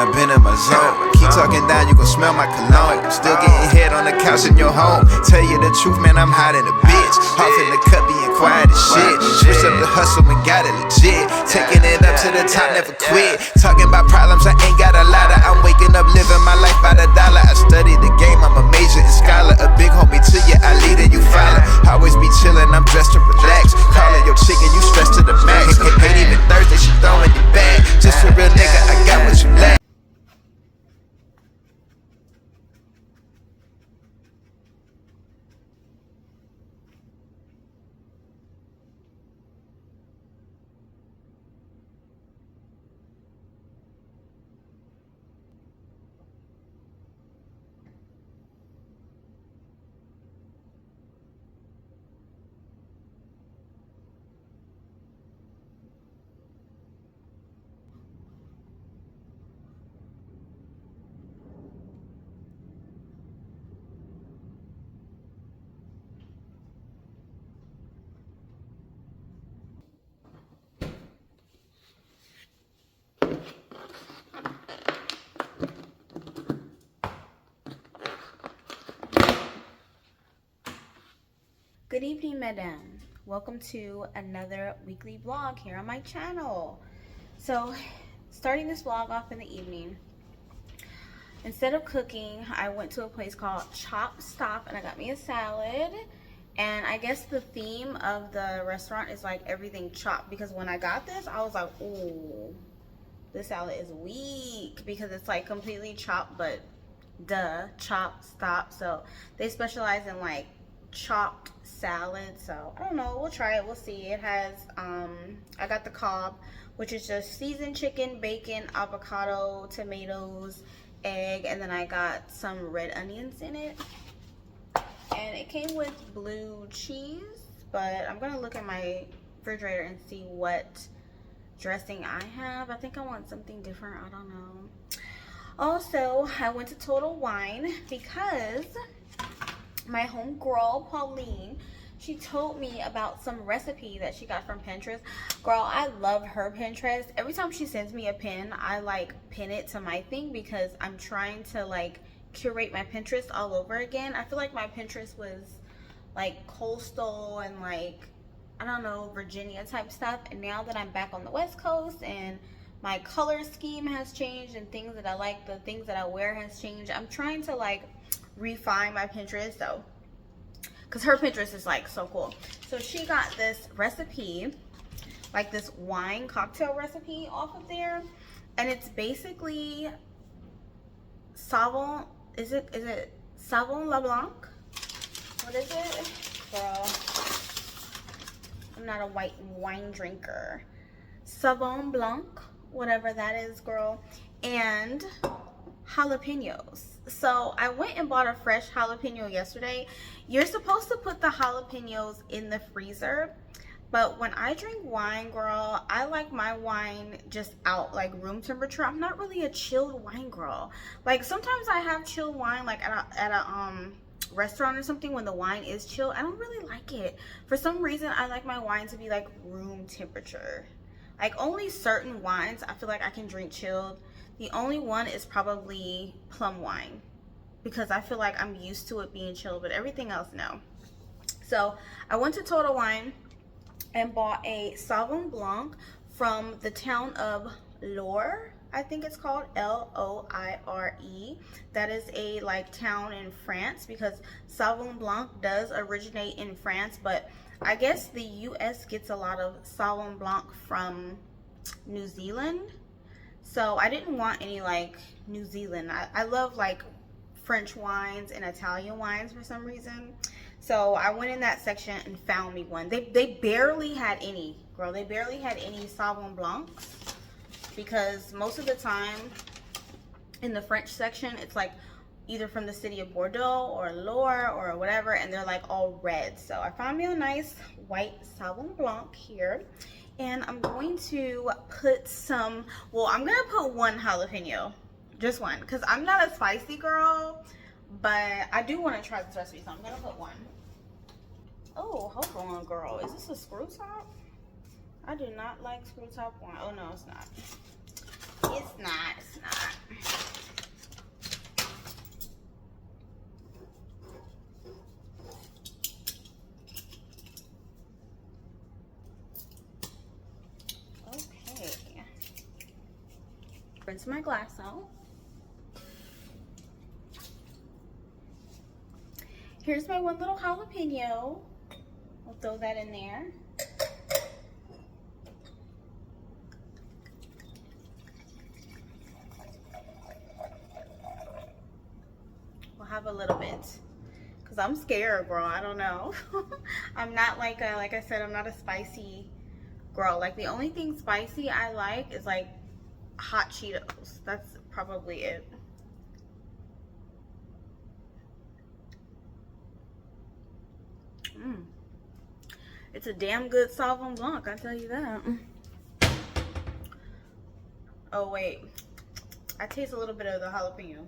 I've been in my zone. Keep talking down, you gon' smell my cologne. Still getting head on the couch in your home. Tell you the truth, man, I'm hot in a bitch. Off in the cut, being quiet as shit. Switch up the hustle and got it legit. Taking it up to the top, never quit. Talking about problems, I ain't got a lot of. I'm waking up, living my life by the dollar. I study the game, I'm a major and scholar. A big homie to you, I lead and you follow. Always be chillin', I'm dressed to relax. Calling your chicken, you stressed to the max. Ain't even Thursday, she throwing it back. Just a real nigga, I got what you lack. Good evening, madam. Welcome to another weekly vlog here on my channel. So, starting this vlog off in the evening, instead of cooking, I went to a place called Chop Stop and I got me a salad. And I guess the theme of the restaurant is like everything chopped, because when I got this, I was like, ooh, this salad is weak because it's like completely chopped, but duh, Chop Stop. So they specialize in like chopped salad. So I don't know, we'll try it, we'll see. It has I got the Cobb, which is just seasoned chicken, bacon, avocado, tomatoes, egg, and then I got some red onions in it, and it came with blue cheese. But I'm gonna look at my refrigerator and see what dressing I have. I think I want something different, I don't know. Also, I went to Total Wine because my homegirl Pauline, she told me about some recipe that she got from Pinterest. Girl, I love her Pinterest. Every time she sends me a pin, I like pin it to my thing because I'm trying to like curate my Pinterest all over again. I feel like my Pinterest was like coastal and like, I don't know, Virginia type stuff. And now that I'm back on the West Coast and my color scheme has changed and things that I like, the things that I wear has changed, I'm trying to like refine my Pinterest. So because her Pinterest is like so cool. So she got this recipe, like this wine cocktail recipe off of there, and it's basically Savon, is it Savon LeBlanc? What is it? Girl, I'm not a white wine drinker. Savon Blanc, whatever that is, girl, and jalapenos. So I went and bought a fresh jalapeno yesterday. You're supposed to put the jalapenos in the freezer, but when I drink wine, girl, I like my wine just out, like room temperature. I'm not really a chilled wine girl. Like sometimes I have chilled wine like at a restaurant or something when the wine is chilled. I don't really like it. For some reason, I like my wine to be like room temperature. Like only certain wines I feel like I can drink chilled. The only one is probably plum wine because I feel like I'm used to it being chilled, but everything else, no. So I went to Total Wine and bought a Sauvignon Blanc from the town of Loire. I think it's called Loire. That is a like town in France because Sauvignon Blanc does originate in France, but I guess the US gets a lot of Sauvignon Blanc from New Zealand. So I didn't want any like New Zealand. I love like French wines and Italian wines for some reason. So I went in that section and found me one. They barely had any, girl. They barely had any Sauvignon Blancs because most of the time in the French section, it's like either from the city of Bordeaux or Loire or whatever, and they're like all red. So I found me a nice white Sauvignon Blanc here. And I'm going to put some, well, I'm going to put one jalapeno, just one, because I'm not a spicy girl, but I do want to try this recipe, so I'm going to put one. Oh, hold on, girl. Is this a screw top? I do not like screw top wine. Oh, no, it's not. It's not. It's not. Okay. Rinse my glass out. Here's my one little jalapeno. We'll throw that in there. We'll have a little bit. Cause I'm scared, girl. I don't know. I'm not like I said, I'm not a spicy girl. Like the only thing spicy I like is like hot Cheetos. That's probably it. It's a damn good Sauvignon Blanc, I tell you that. Oh wait, I taste a little bit of the jalapeno.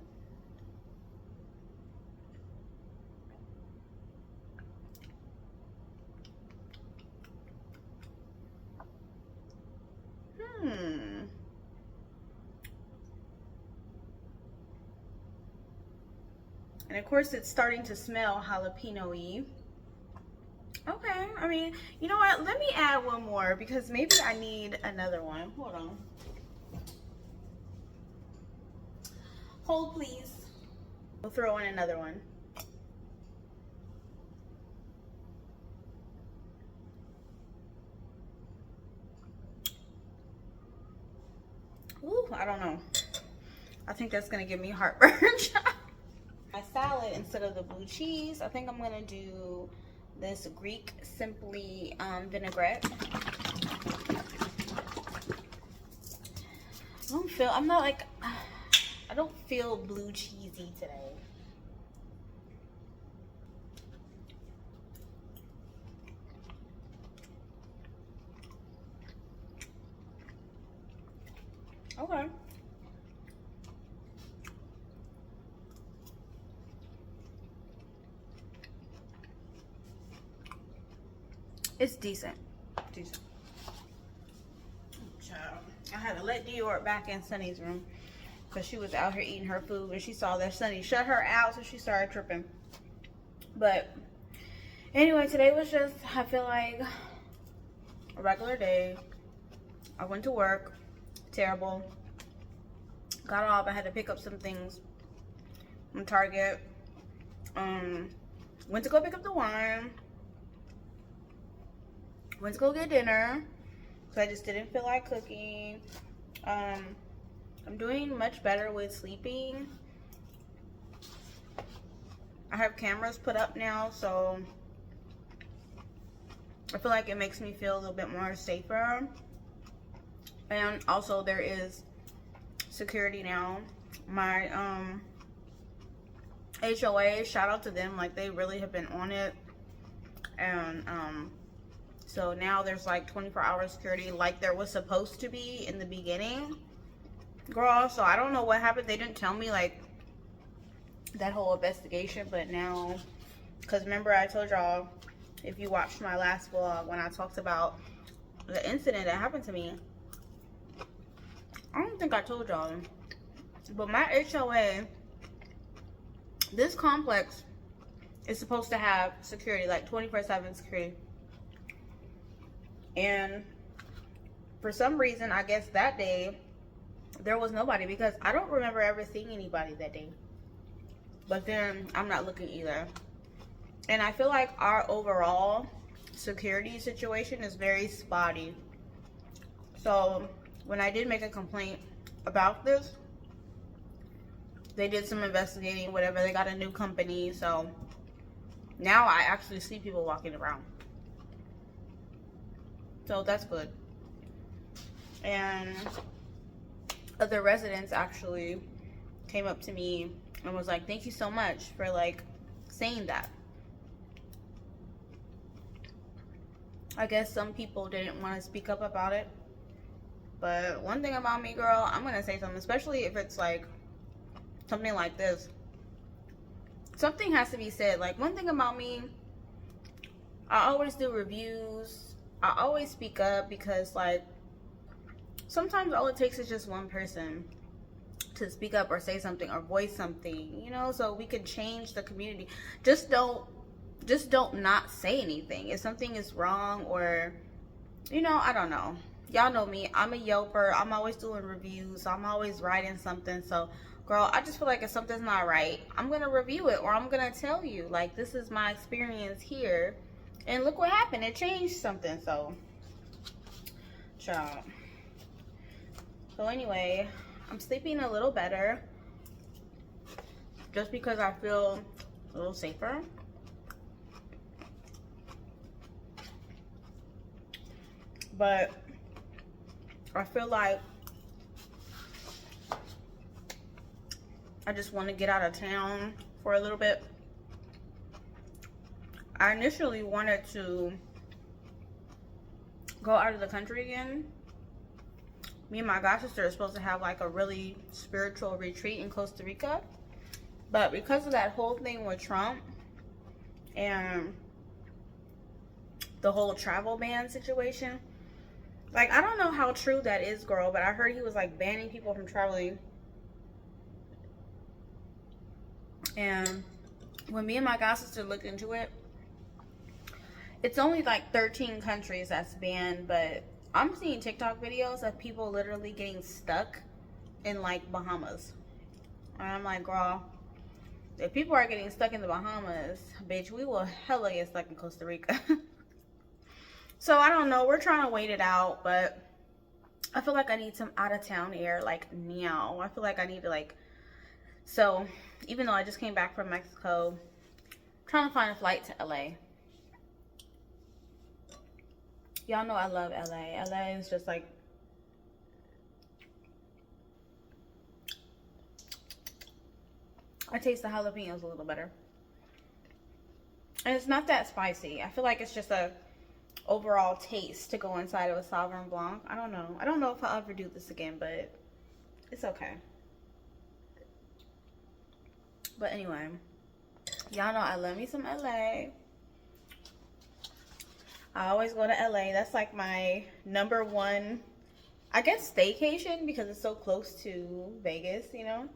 And of course it's starting to smell jalapeno-y. Okay, I mean, you know what? Let me add one more because maybe I need another one. Hold on. Hold, please. We'll throw in another one. Ooh, I don't know. I think that's gonna give me heartburn. My salad, instead of the blue cheese, I think I'm gonna do this Greek Simply vinaigrette. I don't feel blue cheesy today. Okay. It's decent. Decent. Child. I had to let Dior back in Sunny's room because she was out here eating her food and she saw that Sunny shut her out, so she started tripping. But anyway, today was just, I feel like, a regular day. I went to work. Terrible. Got off. I had to pick up some things from Target. Went to go pick up the wine. Went to go get dinner. So I just didn't feel like cooking. I'm doing much better with sleeping. I have cameras put up now, so I feel like it makes me feel a little bit more safer. And also there is security now. My HOA, shout out to them, like they really have been on it. And so now there's like 24-hour security like there was supposed to be in the beginning. Girl, so I don't know what happened. They didn't tell me like that whole investigation, but now, because remember I told y'all, if you watched my last vlog when I talked about the incident that happened to me, I don't think I told y'all, but my HOA, this complex is supposed to have security, like 24/7 security. And for some reason, I guess that day, there was nobody because I don't remember ever seeing anybody that day. But then, I'm not looking either. And I feel like our overall security situation is very spotty. So, when I did make a complaint about this, they did some investigating, whatever. They got a new company, so now I actually see people walking around. So that's good. And other residents actually came up to me and was like, thank you so much for like saying that. I guess some people didn't want to speak up about it. But one thing about me, girl, I'm going to say something, especially if it's like something like this. Something has to be said. Like, one thing about me, I always do reviews. I always speak up because, like, sometimes all it takes is just one person to speak up or say something or voice something, you know, so we could change the community. Just don't not say anything if something is wrong, or, you know, I don't know. Y'all know me, I'm a yelper. I'm always doing reviews, so I'm always writing something. So girl, I just feel like if something's not right, I'm gonna review it, or I'm gonna tell you, like, this is my experience here, and look what happened, it changed something. So child. So anyway, I'm sleeping a little better just because I feel a little safer. But I feel like I just want to get out of town for a little bit. I initially wanted to go out of the country again. Me and my god sister are supposed to have like a really spiritual retreat in Costa Rica, but because of that whole thing with Trump and the whole travel ban situation, like, I don't know how true that is, girl, but I heard he was like banning people from traveling. And when me and my god sister looked into it, it's only like 13 countries that's banned, but I'm seeing TikTok videos of people literally getting stuck in like Bahamas. And I'm like, girl, if people are getting stuck in the Bahamas, bitch, we will hella get stuck in Costa Rica. So I don't know, we're trying to wait it out, but I feel like I need some out of town air, like now. I feel like I need to, like, so even though I just came back from Mexico, I'm trying to find a flight to LA. Y'all know I love LA. LA is just like, I taste the jalapenos a little better. And it's not that spicy. I feel like it's just a overall taste to go inside of a Sauvignon Blanc. I don't know. I don't know if I'll ever do this again, but it's okay. But anyway, y'all know I love me some LA. I always go to LA. That's like my #1, I guess, staycation, because it's so close to Vegas, you know.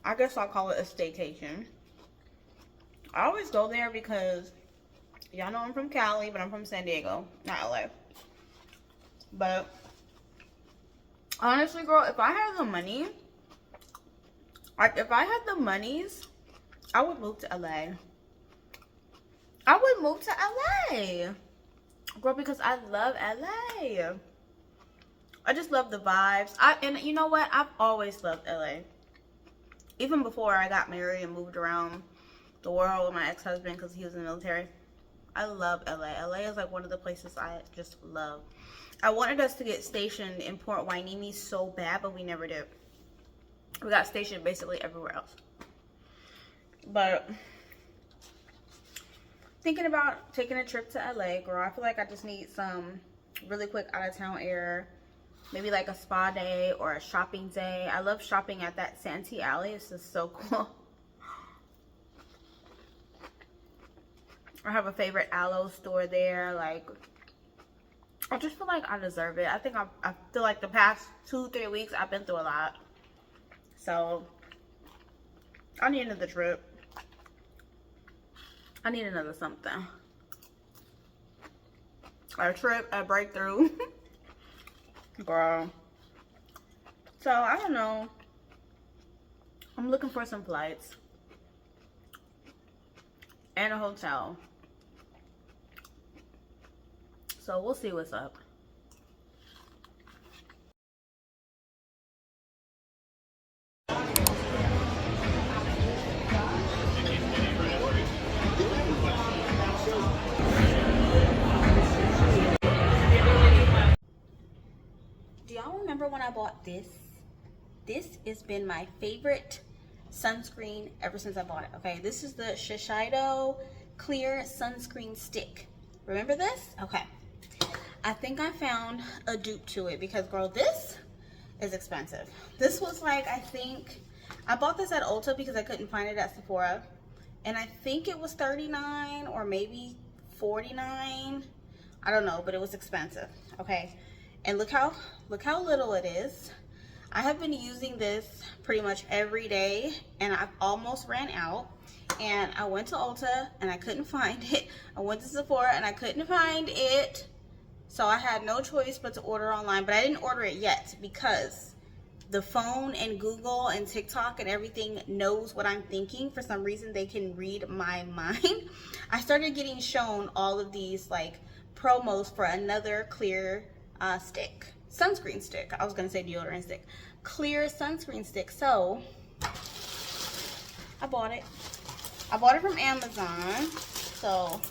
I guess I'll call it a staycation. I always go there because y'all know I'm from Cali, but I'm from San Diego, not LA. But honestly, girl, if I had the money, like if I had the monies, I would move to LA. I would move to LA, girl, because I love LA. I just love the vibes. And you know what? I've always loved LA. Even before I got married and moved around the world with my ex-husband because he was in the military. I love LA. LA is like one of the places I just love. I wanted us to get stationed in Port Hueneme so bad, but we never did. We got stationed basically everywhere else. But thinking about taking a trip to LA, girl. I feel like I just need some really quick out of town air. Maybe like a spa day or a shopping day. I love shopping at that Santee Alley. It's just so cool. I have a favorite aloe store there. Like, I just feel like I deserve it. I think I feel like the past 2-3 weeks I've been through a lot. So I need another trip. I need another something. A trip, a breakthrough. Girl. So I don't know. I'm looking for some flights and a hotel. So we'll see what's up. Do y'all remember when I bought this? This has been my favorite sunscreen ever since I bought it. Okay, this is the Shiseido Clear Sunscreen Stick. Remember this? Okay. I think I found a dupe to it because, girl, this is expensive. This was like, I think, I bought this at Ulta because I couldn't find it at Sephora. And I think it was $39 or maybe $49. I don't know, but it was expensive. Okay. And look how little it is. I have been using this pretty much every day, and I've almost ran out. And I went to Ulta and I couldn't find it. I went to Sephora and I couldn't find it. So I had no choice but to order online, but I didn't order it yet because the phone and Google and TikTok and everything knows what I'm thinking. For some reason, they can read my mind. I started getting shown all of these like promos for another clear stick, sunscreen stick. I was gonna say deodorant stick, clear sunscreen stick. So I bought it. I bought it from Amazon. So,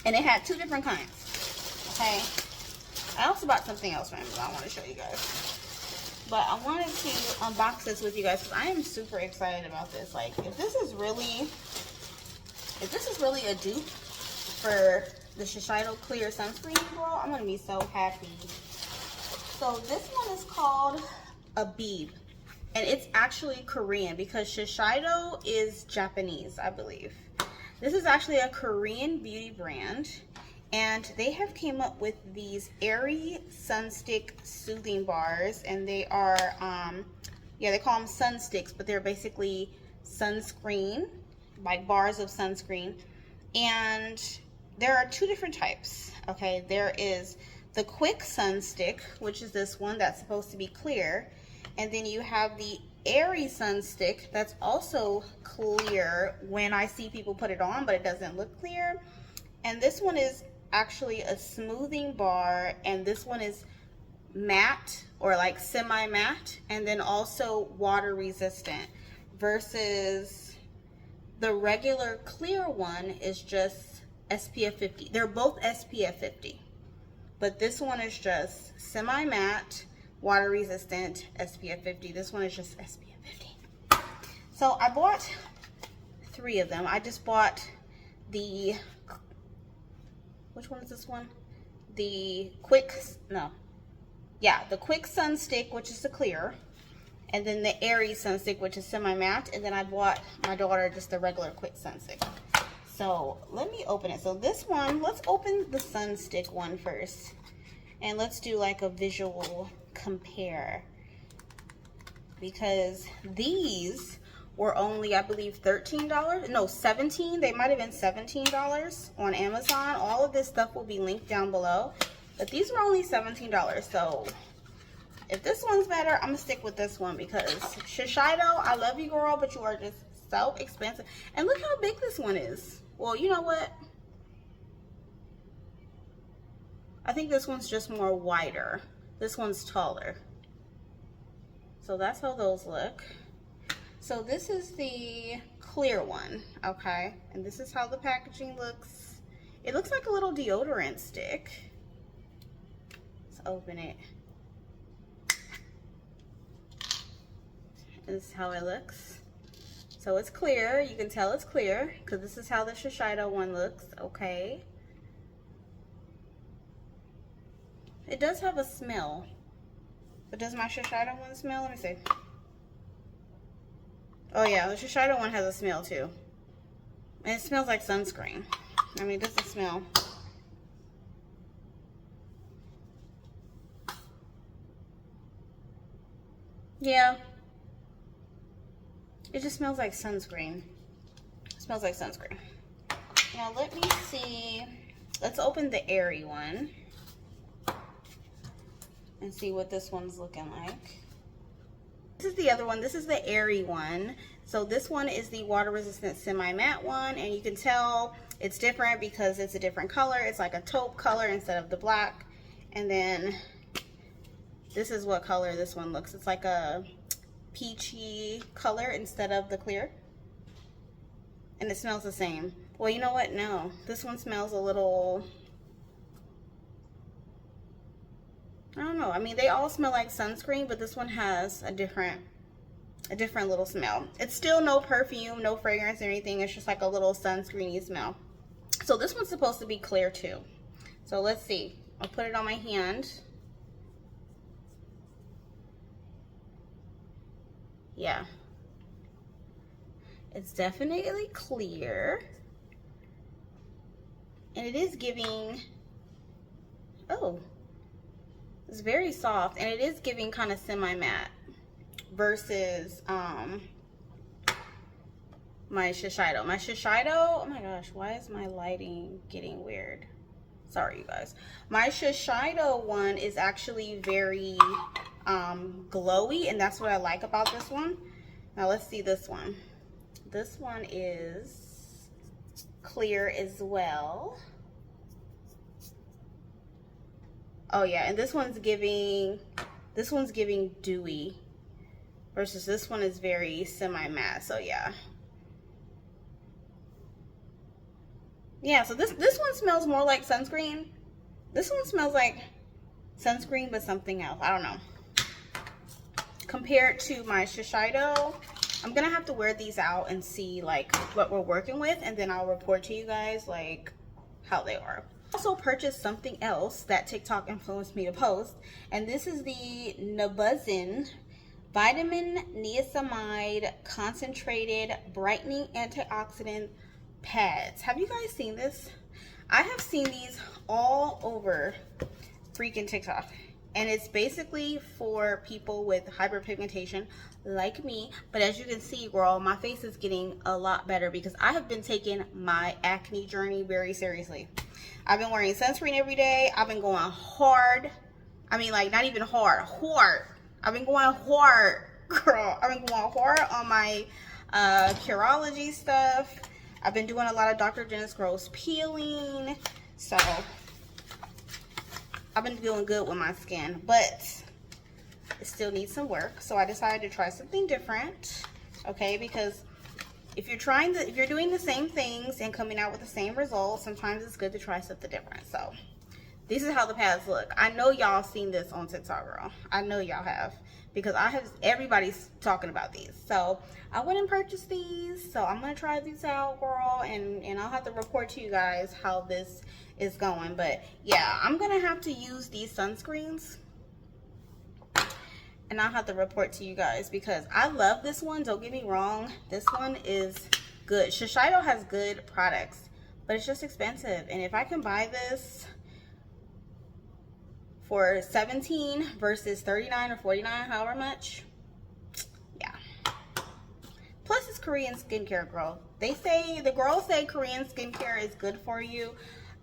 and it had 2 different kinds. Okay. I also bought something else from Amazon I want to show you guys. But I wanted to unbox this with you guys because I am super excited about this. Like, if this is really a dupe for the Shiseido Clear Sunscreen, girl, I'm gonna be so happy. So this one is called Abib, and it's actually Korean because Shiseido is Japanese, I believe. This is actually a Korean beauty brand. And they have came up with these airy sunstick soothing bars, and they are, yeah, they call them sun sticks, but they're basically sunscreen, like bars of sunscreen. And there are 2 different types, okay? There is the quick sun stick, which is this one that's supposed to be clear. And then you have the airy sun stick that's also clear when I see people put it on, but it doesn't look clear. And this one is actually a smoothing bar, and this one is matte or like semi-matte, and then also water resistant, versus the regular clear one is just SPF 50. They're both SPF 50, but this one is just semi-matte, water resistant, SPF 50. This one is just SPF 50. So I bought 3 of them. I just bought the, which one is this one? The quick, no. Yeah, the quick sun stick, which is the clear. And then the airy sun stick, which is semi-matte. And then I bought my daughter just the regular quick sun stick. So let me open it. So this one, let's open the sun stick one first. And let's do like a visual compare. Because these were only, I believe, $13. No, $17. They might have been $17 on Amazon. All of this stuff will be linked down below. But these were only $17. So if this one's better, I'm gonna stick with this one because Shiseido, I love you, girl, but you are just so expensive. And look how big this one is. Well, you know what? I think this one's just more wider. This one's taller. So that's how those look. So this is the clear one, okay? And this is how the packaging looks. It looks like a little deodorant stick. Let's open it. This is how it looks. So it's clear. You can tell it's clear because this is how the Shiseido one looks, okay? It does have a smell. But does my Shiseido one smell? Let me see. Oh yeah, the Shiseido one has a smell too. And it smells like sunscreen. I mean, it doesn't smell. Yeah. It just smells like sunscreen. It smells like sunscreen. Now let me see. Let's open the airy one. And see what this one's looking like. This is the other one. This is the airy one. So this one is the water resistant semi-matte one, and you can tell it's different because it's a different color. It's like a taupe color instead of the black. And then this is what color this one looks. It's like a peachy color instead of the clear. And it smells the same. Well, you know what? No, this one smells a little, I don't know. I mean, they all smell like sunscreen, but this one has a different little smell. It's still no perfume, no fragrance or anything. It's just like a little sunscreeny smell. So this one's supposed to be clear too. So let's see. I'll put it on my hand. Yeah. It's definitely clear. And it is giving, oh, It's very soft, and it is giving kind of semi-matte versus my Shiseido. My Shiseido, oh my gosh, why is my lighting getting weird? Sorry, you guys. My Shiseido one is actually very glowy, and that's what I like about this one. Now let's see this one. This one is clear as well. Oh yeah, and this one's giving dewy versus this one is very semi-matte. So yeah. Yeah, so this one smells more like sunscreen. This one smells like sunscreen but something else. I don't know. Compared to my Shiseido, I'm gonna have to wear these out and see like what we're working with, and then I'll report to you guys like how they are. Also purchased something else that TikTok influenced me to post, and this is the Nabuzin Vitamin Niacinamide Concentrated Brightening Antioxidant Pads. Have you guys seen this? I have seen these all over freaking TikTok, and it's basically for people with hyperpigmentation like me. But as you can see, girl, my face is getting a lot better because I have been taking my acne journey very seriously. I've been wearing sunscreen every day. I've been going hard. I mean, like, not even hard. I've been going hard, girl. I've been going hard on my Curology stuff. I've been doing a lot of Dr. Dennis Gross peeling. So, I've been doing good with my skin. But it still needs some work. So, I decided to try something different. Okay, because if you're doing the same things and coming out with the same results, sometimes it's good to try something different. So this is how the pads look. I know y'all seen this on TikTok, girl. I know y'all have, because everybody's talking about these. So I went and purchased these. So I'm gonna try these out, girl, and I'll have to report to you guys how this is going. But yeah, I'm gonna have to use these sunscreens, and I'll have to report to you guys because I love this one. Don't get me wrong. This one is good. Shiseido has good products, but it's just expensive. And if I can buy this for $17 versus $39 or $49, however much, yeah. Plus, it's Korean skincare, girl. The girls say Korean skincare is good for you.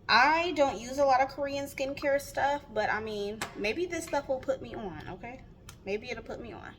I don't use a lot of Korean skincare stuff, but I mean, maybe this stuff will put me on, okay? Maybe it'll put me on.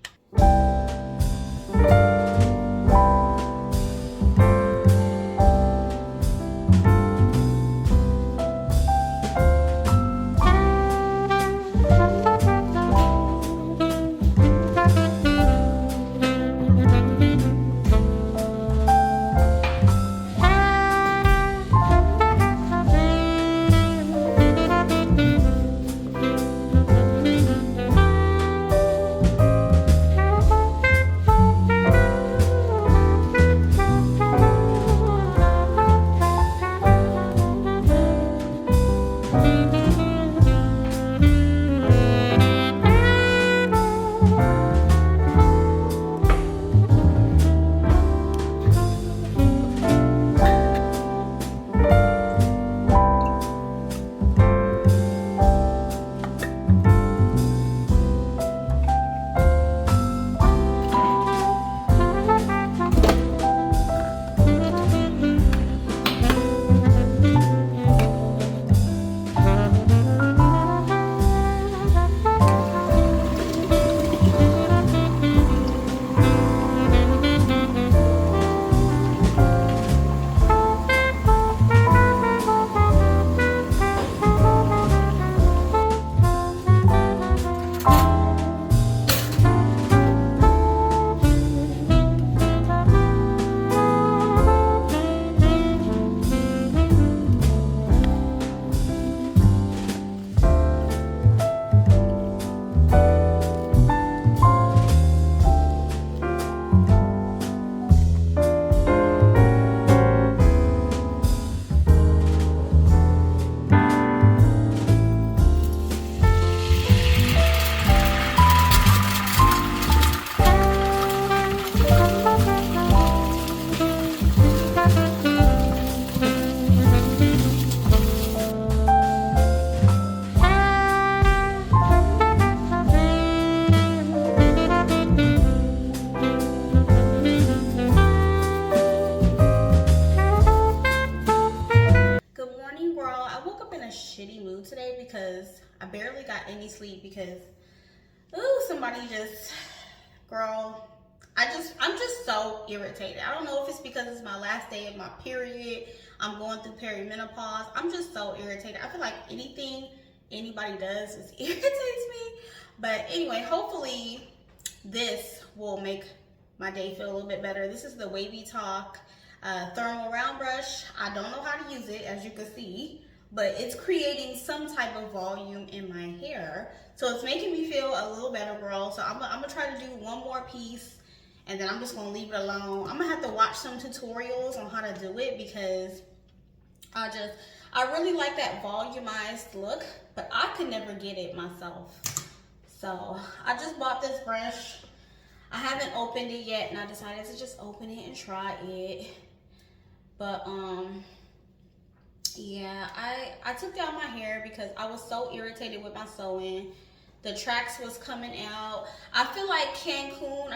I barely got any sleep because, ooh, somebody just, girl, I'm just so irritated. I don't know if it's because it's my last day of my period. I'm going through perimenopause. I'm just so irritated. I feel like anything anybody does just irritates me. But anyway, hopefully this will make my day feel a little bit better. This is the Wavy Talk thermal round brush. I don't know how to use it, as you can see, but it's creating some type of volume in my hair. So it's making me feel a little better, girl. So I'm gonna try to do one more piece, and then I'm just gonna leave it alone. I'm gonna have to watch some tutorials on how to do it because I really like that volumized look, but I could never get it myself. So I just bought this brush. I haven't opened it yet, and I decided to just open it and try it. But yeah, I took down my hair because I was so irritated with my sewing. The tracks was coming out. I feel like Tulum.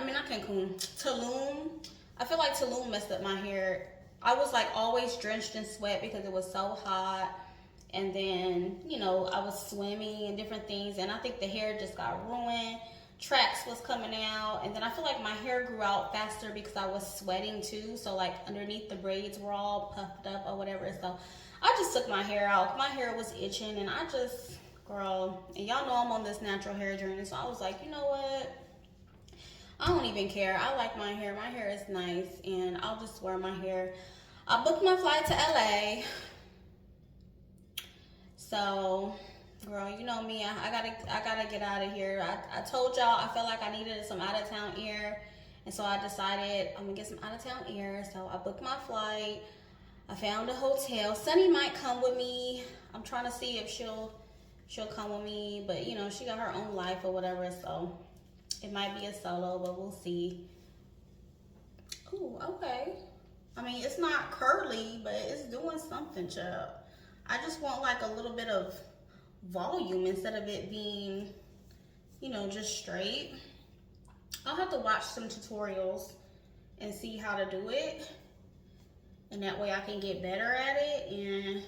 I feel like Tulum messed up my hair. I was like always drenched in sweat because it was so hot. And then, you know, I was swimming and different things. And I think the hair just got ruined. Tracks was coming out. And then I feel like my hair grew out faster because I was sweating too. So like underneath the braids were all puffed up or whatever. So I just took my hair out. My hair was itching and I just, girl, and y'all know I'm on this natural hair journey. So I was like, you know what? I don't even care. I like my hair. My hair is nice and I'll just wear my hair. I booked my flight to LA. So, girl, you know me. I gotta get out of here. I told y'all I felt like I needed some out of town air, and so I decided I'm gonna get some out of town air. So I booked my flight. I found a hotel. Sunny might come with me. I'm trying to see if she'll come with me, but you know she got her own life or whatever, so it might be a solo, but we'll see. Ooh, okay. I mean, it's not curly, but it's doing something, child. I just want like a little bit of volume instead of it being, you know, just straight. I'll have to watch some tutorials and see how to do it. And that way I can get better at it. And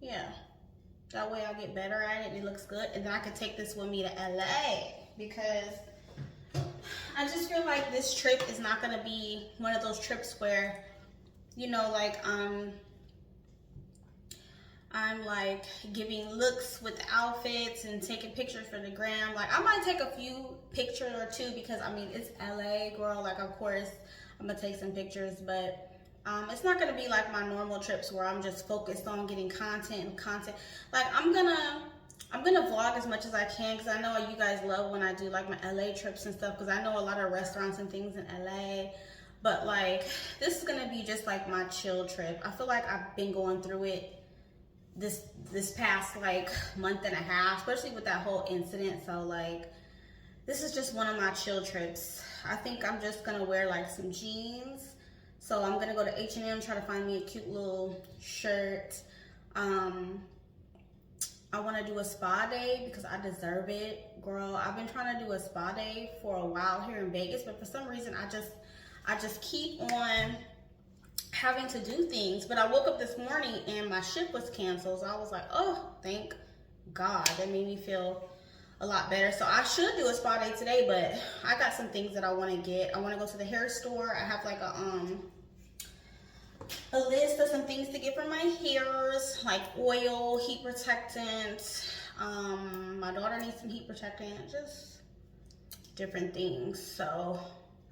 yeah, that way I'll get better at it and it looks good. And then I can take this with me to LA because I just feel like this trip is not gonna be one of those trips where, you know, like I'm like giving looks with outfits and taking pictures for the gram. Like I might take a few pictures or two because I mean it's LA, girl. Like of course I'm gonna take some pictures, but it's not gonna be like my normal trips where I'm just focused on getting content. Like I'm gonna vlog as much as I can because I know you guys love when I do like my LA trips and stuff because I know a lot of restaurants and things in LA. But like this is gonna be just like my chill trip. I feel like I've been going through it this past like month and a half, especially with that whole incident. So like this is just one of my chill trips. I think I'm just gonna wear like some jeans. So I'm gonna go to H&M, try to find me a cute little shirt. I want to do a spa day because I deserve it, girl. I've been trying to do a spa day for a while here in Vegas, but for some reason I just keep on having to do things. But I woke up this morning and my shift was canceled, so I was like, oh, thank God. That made me feel a lot better. So I should do a spa day today, but I got some things that I want to get. I want to go to the hair store. I have like a list of some things to get for my hairs, like oil, heat protectant. My daughter needs some heat protectant, just different things. So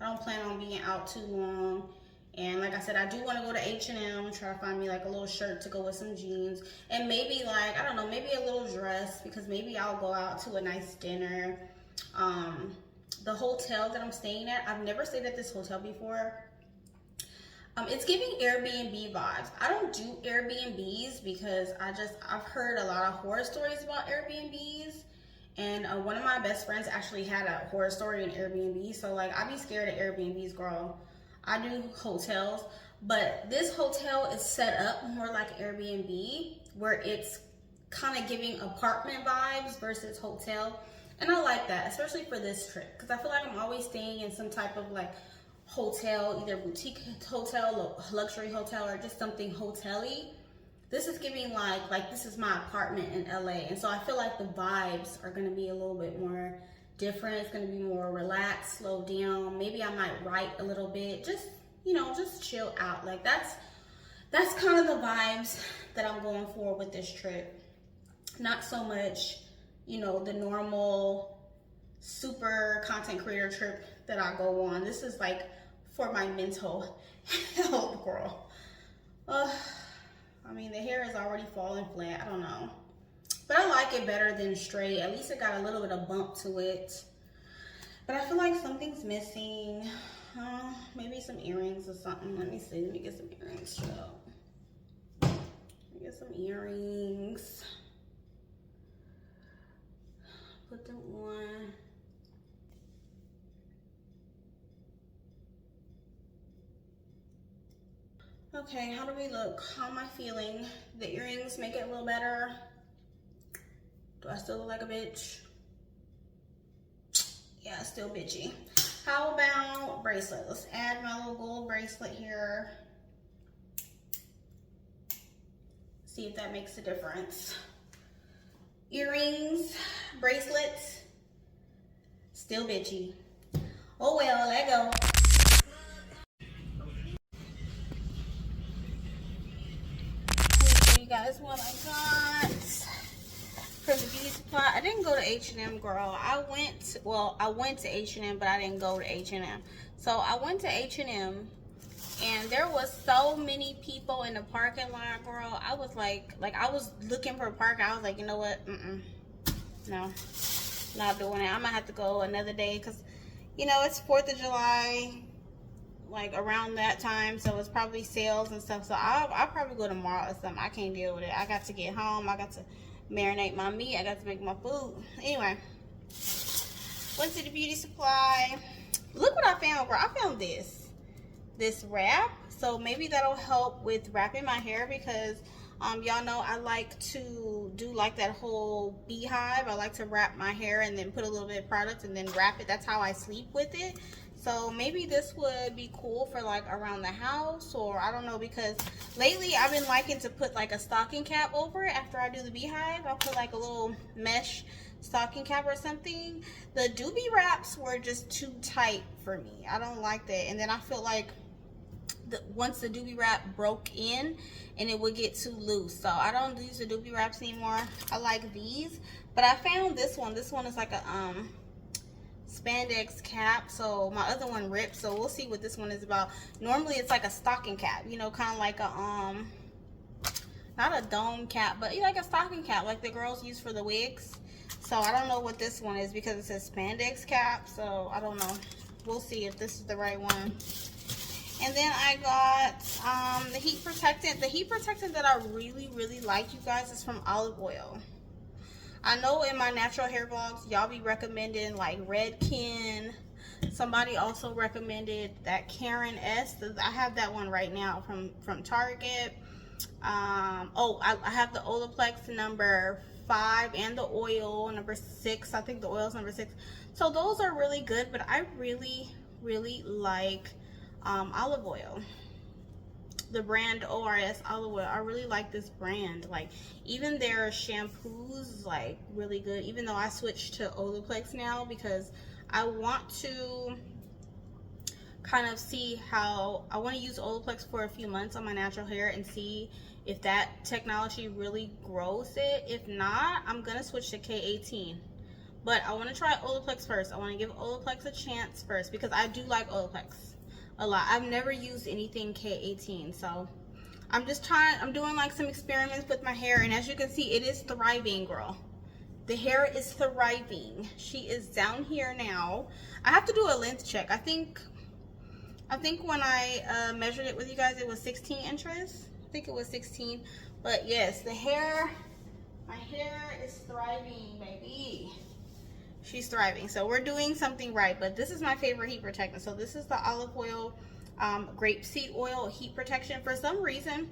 I don't plan on being out too long. And like I said, I do want to go to H&M, try to find me like a little shirt to go with some jeans. And maybe like, I don't know, maybe a little dress because maybe I'll go out to a nice dinner. The hotel that I'm staying at, I've never stayed at this hotel before. It's giving Airbnb vibes. I don't do Airbnbs because I've heard a lot of horror stories about Airbnbs. And one of my best friends actually had a horror story in Airbnb. So like, I be scared of Airbnbs, girl. I do hotels, but this hotel is set up more like Airbnb, where it's kind of giving apartment vibes versus hotel. And I like that, especially for this trip, because I feel like I'm always staying in some type of like hotel, either boutique hotel, luxury hotel, or just something hotel-y. This is giving like this is my apartment in LA. And so I feel like the vibes are gonna be a little bit more different. It's gonna be more relaxed, slow down. Maybe I might write a little bit, just, you know, just chill out. Like that's kind of the vibes that I'm going for with this trip. Not so much, you know, the normal super content creator trip that I go on. This is like for my mental health, girl. I mean, the hair is already falling flat. I don't know. But I like it better than straight. At least it got a little bit of bump to it. But I feel like something's missing. Maybe some earrings or something. Let me see. Let me get some earrings, child. Let me get some earrings. Put them on. Okay, how do we look? How am I feeling? The earrings make it a little better. Do I still look like a bitch? Yeah, still bitchy. How about bracelet? Let's add my little gold bracelet here. See if that makes a difference. Earrings, bracelets, still bitchy. Oh well, let go. You guys what I got from the beauty supply. I didn't go to H&M, girl. I went to H&M, but I didn't go to H&M. So I went to H&M and there was so many people in the parking lot, girl. I was like I was looking for a park. I was like, you know what? No, not doing it. I'm gonna have to go another day because, you know, it's 4th of July. Like around that time, so it's probably sales and stuff. So I'll probably go tomorrow or something. I can't deal with it. I got to get home. I got to marinate my meat. I got to make my food. Anyway, went to the beauty supply. Look what I found, girl. I found this wrap. So maybe that'll help with wrapping my hair because y'all know I like to do like that whole beehive. I like to wrap my hair and then put a little bit of product and then wrap it. That's how I sleep with it. So maybe this would be cool for like around the house, or I don't know, because lately I've been liking to put like a stocking cap over it after I do the beehive. I'll put like a little mesh stocking cap or something. The doobie wraps were just too tight for me. I don't like that. And then I feel like once the doobie wrap broke in and it would get too loose. So I don't use the doobie wraps anymore. I like these. But I found this one. This one is like a spandex cap, so my other one ripped, so we'll see what this one is about. Normally it's like a stocking cap, you know, kind of like a not a dome cap, but you know, like a stocking cap like the girls use for the wigs. So I don't know what this one is because it says spandex cap, so I don't know. We'll see if this is the right one. And then I got the heat protectant. The heat protectant that I really like, you guys, is from Olive Oil. I know in my natural hair vlogs, y'all be recommending like Redken. Somebody also recommended that Karen S. I have that one right now from Target. Oh, I have the Olaplex number 5 and the oil number 6. I think the oil is number 6. So those are really good, but I really like olive oil. The brand ORS olive oil. I really like this brand. Like even their shampoos, like really good. Even though I switched to Olaplex now because I want to kind of see how I want to use Olaplex for a few months on my natural hair and see if that technology really grows it. If not, I'm gonna switch to K18. But I want to try Olaplex first. I want to give Olaplex a chance first because I do like Olaplex a lot. I've never used anything K18, so I'm doing like some experiments with my hair, and as you can see, it is thriving, girl. The hair is thriving. She is down here now. I have to do a length check. I think when I measured it with you guys, it was 16 inches. I think it was 16, but yes, my hair is thriving, baby. She's thriving. So we're doing something right. But this is my favorite heat protectant. So this is the olive oil, grapeseed oil heat protection. For some reason,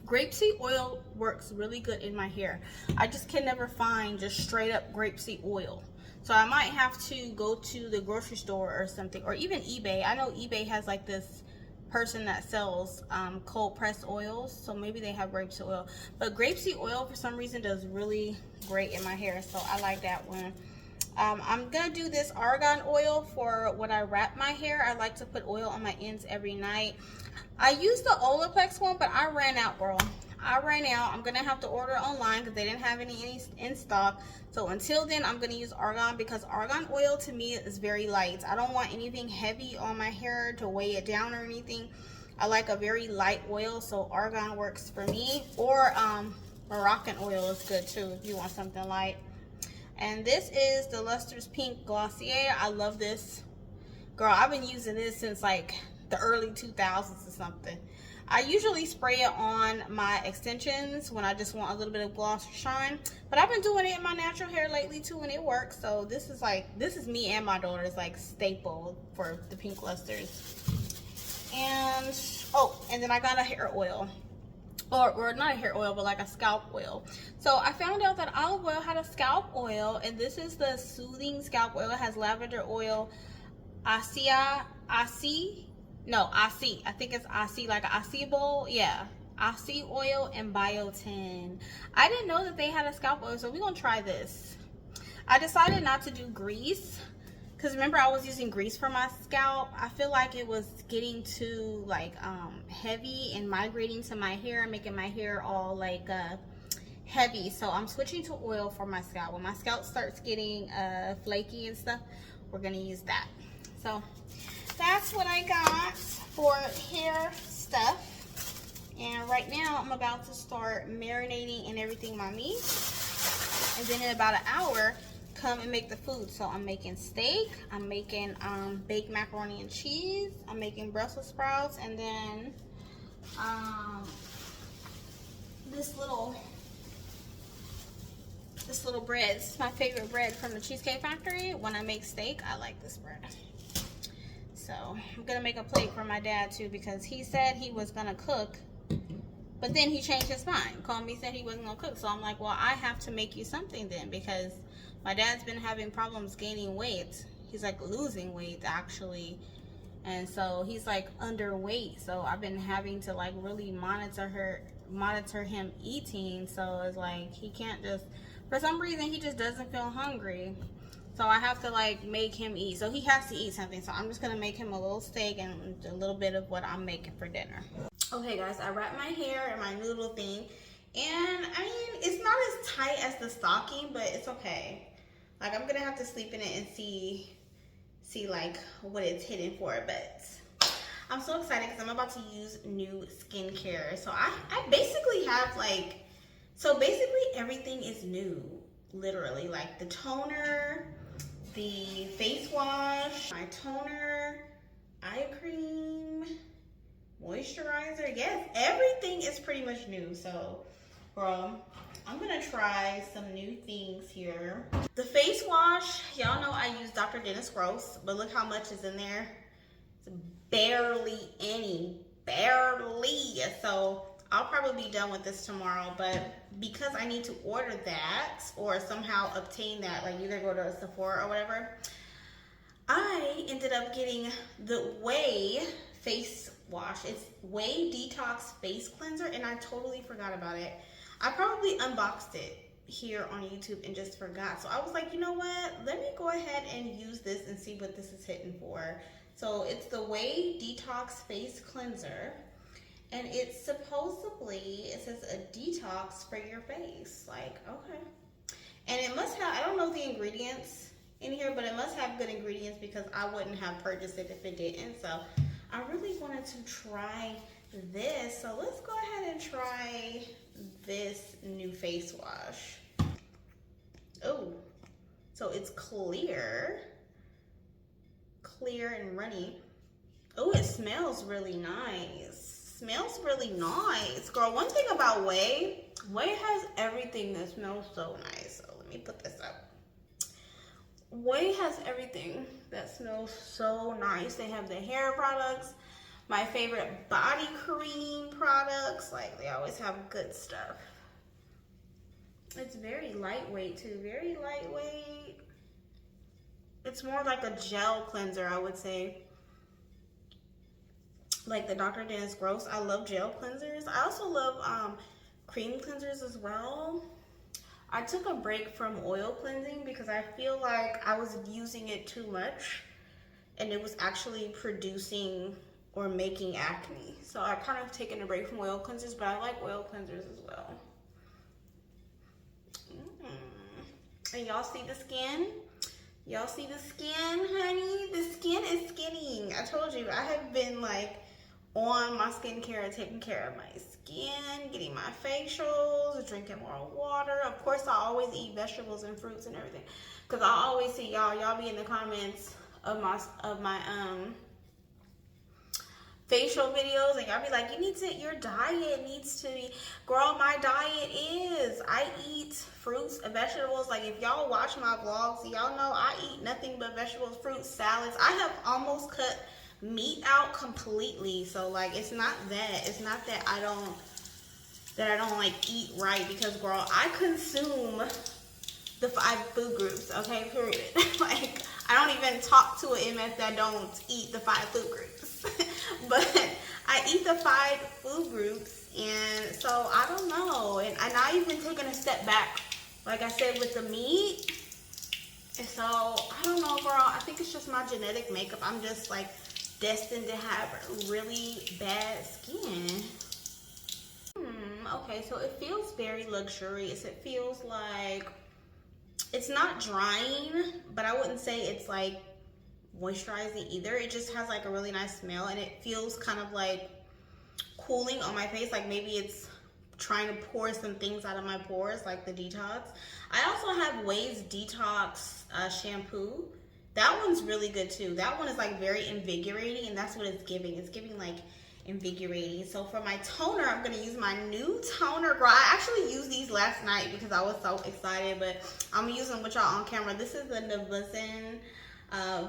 grapeseed oil works really good in my hair. I just can never find just straight up grapeseed oil. So I might have to go to the grocery store or something, or even eBay. I know eBay has like this person that sells cold pressed oils, so maybe they have grapeseed oil. But grapeseed oil for some reason does really great in my hair, so I like that one. I'm gonna do this argan oil for when I wrap my hair. I like to put oil on my ends every night. I used the Olaplex one, but I ran out, girl. I ran out. I'm gonna have to order online because they didn't have any in stock. So until then, I'm gonna use argan, because argan oil to me is very light. I don't want anything heavy on my hair to weigh it down or anything. I like a very light oil, so argan works for me. Or Moroccan oil is good too if you want something light. And this is the Luster's Pink Glossier. I love this. Girl, I've been using this since like the early 2000s or something. I usually spray it on my extensions when I just want a little bit of gloss or shine. But I've been doing it in my natural hair lately too, and it works. So this is me and my daughter's like staple for the Pink Lusters. And, oh, and then I got a hair oil. Or not a hair oil, but like a scalp oil. So I found out that olive oil had a scalp oil, and this is the soothing scalp oil. It has lavender oil, Asi, I think it's Asi, like Asi bowl, yeah. Asi oil and biotin. I didn't know that they had a scalp oil, so we're gonna try this. I decided not to do grease, because remember I was using grease for my scalp. I feel like it was getting too like heavy and migrating to my hair, making my hair all like heavy. So I'm switching to oil for my scalp. When my scalp starts getting flaky and stuff, we're gonna use that. So that's what I got for hair stuff. And right now I'm about to start marinating and everything my meat. And then in about an hour, come and make the food. So I'm making steak, I'm making baked macaroni and cheese, I'm making Brussels sprouts, and then this little bread. This is my favorite bread from the Cheesecake Factory. When I make steak, I like this bread. So I'm gonna make a plate for my dad too, because he said he was gonna cook, but then he changed his mind. Called me, said he wasn't gonna cook. So I'm like, well, I have to make you something then, because my dad's been having problems gaining weight. He's like losing weight actually. And so he's like underweight. So I've been having to like really monitor him eating. So it's like he can't just, for some reason he just doesn't feel hungry. So I have to like make him eat. So he has to eat something. So I'm just gonna make him a little steak and a little bit of what I'm making for dinner. Okay guys, I wrapped my hair in my noodle thing. And I mean, it's not as tight as the stocking, but it's okay. Like I'm gonna have to sleep in it and see like what it's hidden for. But I'm so excited because I'm about to use new skincare. So I basically have like, so basically everything is new, literally. Like the toner, the face wash, my toner, eye cream, moisturizer. Yes, everything is pretty much new. So girl, I'm gonna try some new things here. The face wash, y'all know I use Dr. Dennis Gross, but look how much is in there. It's barely any, barely. So I'll probably be done with this tomorrow, but because I need to order that or somehow obtain that, like either go to Sephora or whatever, I ended up getting the Way face wash. It's Way Detox Face Cleanser, and I totally forgot about it. I probably unboxed it here on YouTube and just forgot. So I was like, you know what? Let me go ahead and use this and see what this is hitting for. So it's the Way Detox Face Cleanser. And it's supposedly, it says a detox for your face. Like, okay. And it must have, I don't know the ingredients in here, but it must have good ingredients because I wouldn't have purchased it if it didn't. So I really wanted to try this. So let's go ahead and try this new face wash. Oh, so it's clear and runny. Oh, it smells really nice. Smells really nice. Girl, one thing about Way has everything that smells so nice. So let me put this up. Way has everything that smells so nice. They have the hair products, my favorite body cream products. Like, they always have good stuff. It's very lightweight too, very lightweight. It's more like a gel cleanser, I would say. like the Dr. Dennis Gross. I love gel cleansers. I also love cream cleansers as well. I took a break from oil cleansing because I feel like I was using it too much and it was actually producing or making acne. So I kind of taken a break from oil cleansers, but I like oil cleansers as well. And y'all see the skin? Y'all see the skin, honey? The skin is skinning. I told you, I have been like on my skincare, taking care of my skin, getting my facials, drinking more water. Of course, I always eat vegetables and fruits and everything. Cause I always see y'all be in the comments of my facial videos, and y'all be like, your diet needs to be, girl, my diet is, I eat fruits and vegetables. Like, if y'all watch my vlogs, y'all know I eat nothing but vegetables, fruits, salads. I have almost cut meat out completely. So like, it's not that I don't like eat right, because girl, I consume the 5 food groups, okay, period. Like, I don't even talk to an MF that don't eat the 5 food groups. But I eat the 5 food groups, and so I don't know. And I even taken a step back, like I said, with the meat. And so I don't know, girl. I think it's just my genetic makeup. I'm just like destined to have really bad skin. Okay, so it feels very luxurious. It feels like it's not drying, but I wouldn't say it's like moisturizing either. It just has like a really nice smell, and it feels kind of like cooling on my face, like maybe it's trying to pour some things out of my pores, like the detox. I also have Wade's Detox shampoo. That one's really good too. That one is like very invigorating, and that's what it's giving. It's giving like invigorating. So for my toner, I'm gonna use my new toner, girl. I actually used these last night because I was so excited, but I'm gonna use them with y'all on camera. This is the Navuzin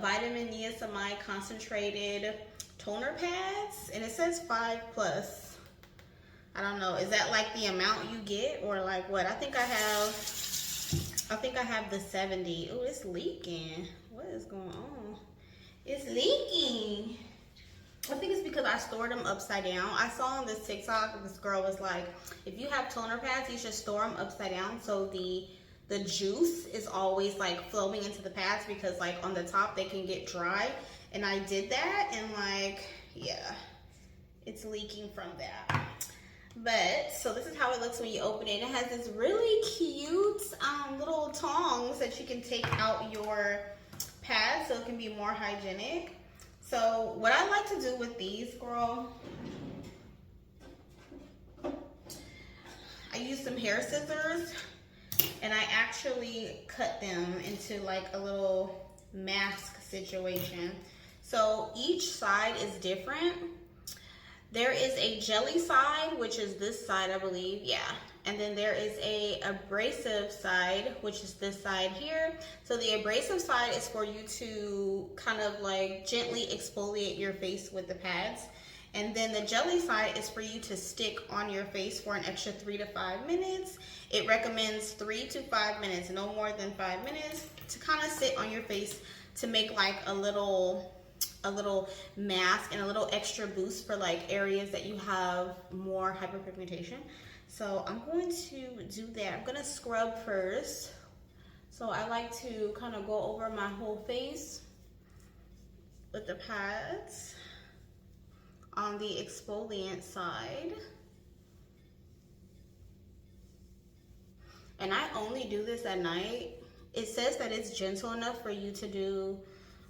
vitamin niacinamide concentrated toner pads, and it says 5+. I don't know, is that like the amount you get, or like what? I think I have the 70. Oh, it's leaking. What is going on? It's leaking. I think it's because I stored them upside down. I saw on this TikTok, this girl was like, if you have toner pads, you should store them upside down so the juice is always like flowing into the pads, because like on the top they can get dry. And I did that, and like, yeah, it's leaking from that. But so this is how it looks when you open it. It has this really cute little tongs that you can take out your pads so it can be more hygienic. So what I like to do with these, girl, I use some hair scissors, and I actually cut them into like a little mask situation. So each side is different. There is a jelly side, which is this side, I believe, yeah. And then there is a abrasive side, which is this side here. So the abrasive side is for you to kind of like gently exfoliate your face with the pads. And then the jelly side is for you to stick on your face for an extra 3 to 5 minutes. It recommends 3 to 5 minutes, no more than 5 minutes, to kind of sit on your face to make like a little mask and a little extra boost for like areas that you have more hyperpigmentation. So I'm going to do that. I'm gonna scrub first. So I like to kind of go over my whole face with the pads on the exfoliant side. And I only do this at night. It says that it's gentle enough for you to do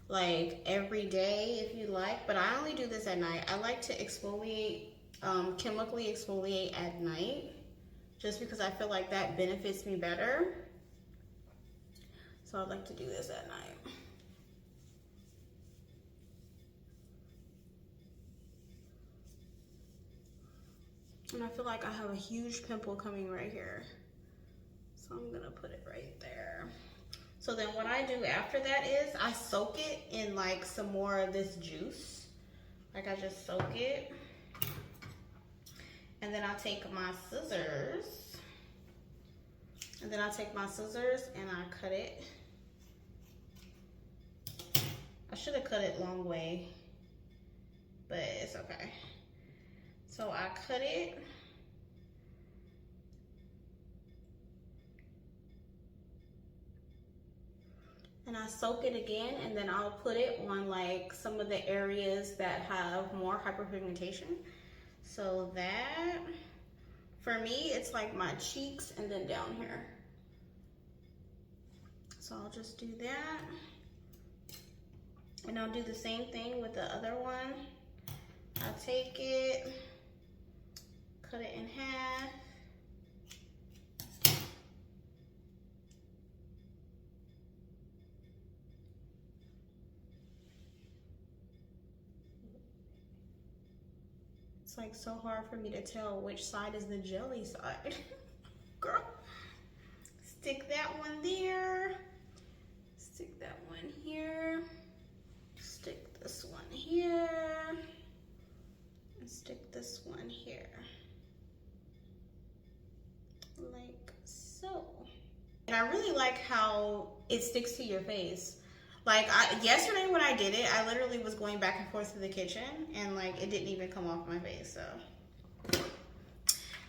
like every day if you like, but I only do this at night. I like to exfoliate, chemically exfoliate at night, just because I feel like that benefits me better. So I like to do this at night. And I feel like I have a huge pimple coming right here, so I'm gonna put it right there. So then what I do after that is I soak it in like some more of this juice. Like I just soak it. And then I'll take my scissors. And I cut it. I should have cut it long way. but it's okay. So I cut it. And I soak it again, and then I'll put it on like some of the areas that have more hyperpigmentation. So that, for me, it's like my cheeks and then down here. So I'll just do that. And I'll do the same thing with the other one. I'll take it, cut it in half. It's like so hard for me to tell which side is the jelly side. Girl, stick that one there. Stick that one here. Stick this one here. And stick this one here. Like so. And I really like how it sticks to your face. Like yesterday when I did it, I literally was going back and forth to the kitchen and like it didn't even come off my face. So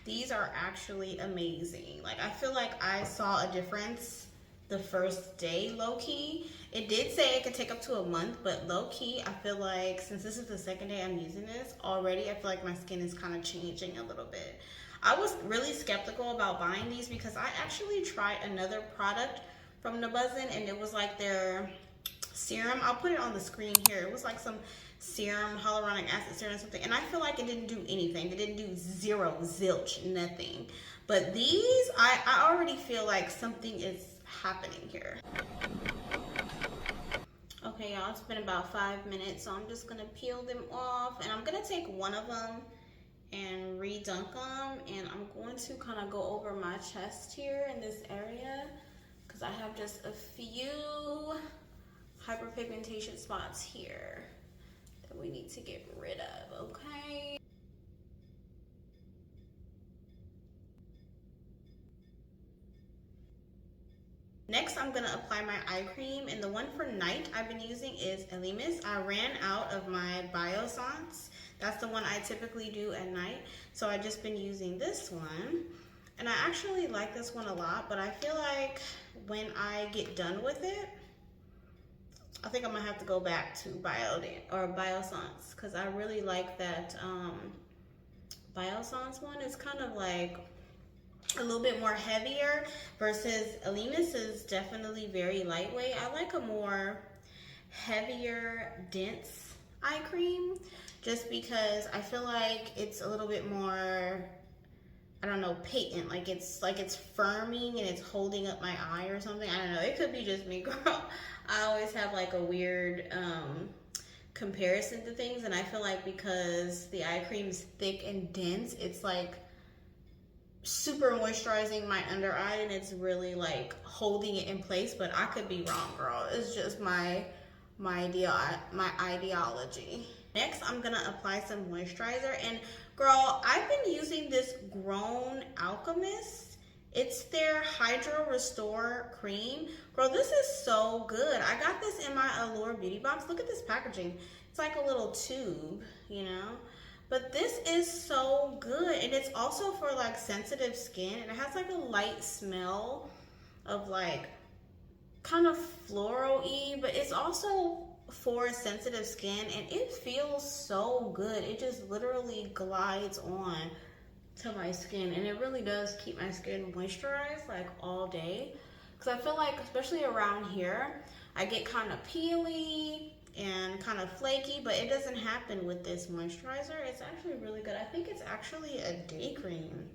these are actually amazing. Like I feel like I saw a difference the first day, low key. It did say it could take up to a month, but low key, I feel like since this is the second day I'm using this already, I feel like my skin is kind of changing a little bit. I was really skeptical about buying these because I actually tried another product from Nabuzzin and it was like their serum. I'll put it on the screen here. It was like some serum, hyaluronic acid serum or something, and I feel like it didn't do anything. It didn't do zero, zilch, nothing. But these, I already feel like something is happening here. Okay, y'all, it's been about 5 minutes, so I'm just gonna peel them off, and I'm gonna take one of them and redunk them, and I'm going to kind of go over my chest here in this area because I have just a few hyperpigmentation spots here that we need to get rid of, okay? Next, I'm gonna apply my eye cream, and the one for night I've been using is Elemis. I ran out of my Biossance. That's the one I typically do at night, so I've just been using this one. And I actually like this one a lot, but I feel like when I get done with it, I think I'm gonna have to go back to Biossance because I really like that Biossance one. It's kind of like a little bit more heavier versus Elemis is definitely very lightweight. I like a more heavier, dense eye cream just because I feel like it's a little bit more, I don't know, patent. Like it's firming and it's holding up my eye or something. I don't know. It could be just me, girl. I always have like a weird comparison to things, and I feel like because the eye cream is thick and dense, it's like super moisturizing my under eye and it's really like holding it in place, but I could be wrong, girl. It's just my ideology. Next, I'm gonna apply some moisturizer, and girl, I've been using this Gworl Alchemist. It's their Hydro Restore Cream. Girl, this is so good. I got this in my Allure Beauty Box. Look at this packaging. It's like a little tube, you know? But this is so good, and it's also for like sensitive skin, and it has like a light smell of like kind of floral-y, but it's also for sensitive skin, and it feels so good. It just literally glides on to my skin, and it really does keep my skin moisturized like all day, because I feel like especially around here I get kind of peely and kind of flaky, but it doesn't happen with this moisturizer. It's actually really good. I think it's actually a day cream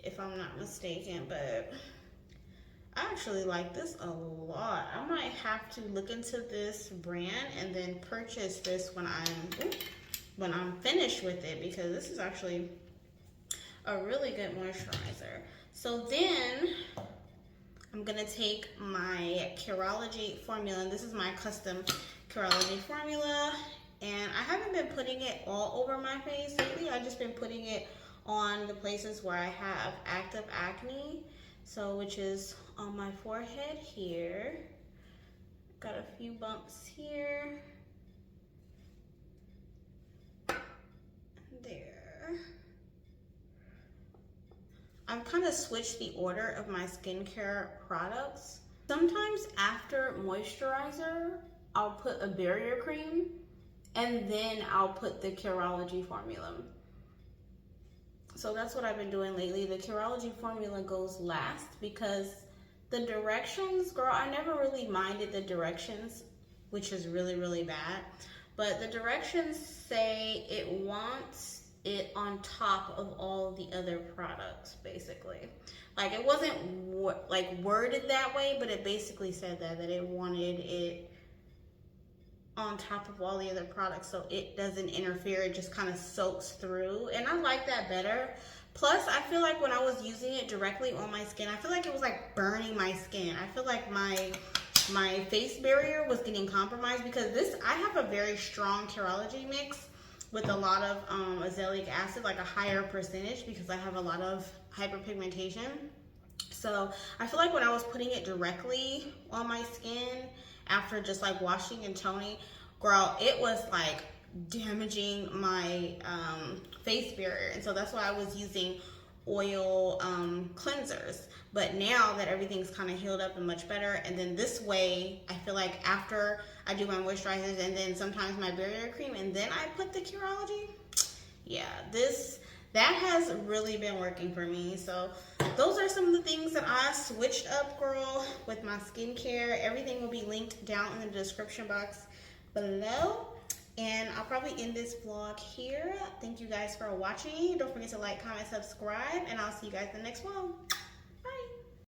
if I'm not mistaken, but I actually like this a lot. I might have to look into this brand and then purchase this when I'm finished with it, because this is actually a really good moisturizer. So then I'm gonna take my Curology formula, and this is my custom Curology formula, and I haven't been putting it all over my face lately. I've just been putting it on the places where I have active acne, so which is on my forehead here. Got a few bumps here. I've kind of switched the order of my skincare products. Sometimes after moisturizer, I'll put a barrier cream and then I'll put the Curology formula. So that's what I've been doing lately. The Curology formula goes last because the directions, girl, I never really minded the directions, which is really, really bad. But the directions say it wants it on top of all the other products, basically. Like, it wasn't like worded that way, but it basically said that it wanted it on top of all the other products so it doesn't interfere. It just kind of soaks through, and I like that better. Plus, I feel like when I was using it directly on my skin, I feel like it was like burning my skin. I feel like my face barrier was getting compromised because I have a very strong Curology mix with a lot of azelaic acid, like a higher percentage, because I have a lot of hyperpigmentation. So I feel like when I was putting it directly on my skin after just like washing and toning, girl, it was like damaging my face barrier. And so that's why I was using oil cleansers. But now that everything's kind of healed up and much better, and then this way I feel like after I do my moisturizers and then sometimes my barrier cream and then I put the Curology, yeah, that has really been working for me. So those are some of the things that I switched up, girl, with my skincare. Everything will be linked down in the description box below. And I'll probably end this vlog here. Thank you guys for watching. Don't forget to like, comment, subscribe, and I'll see you guys in the next one.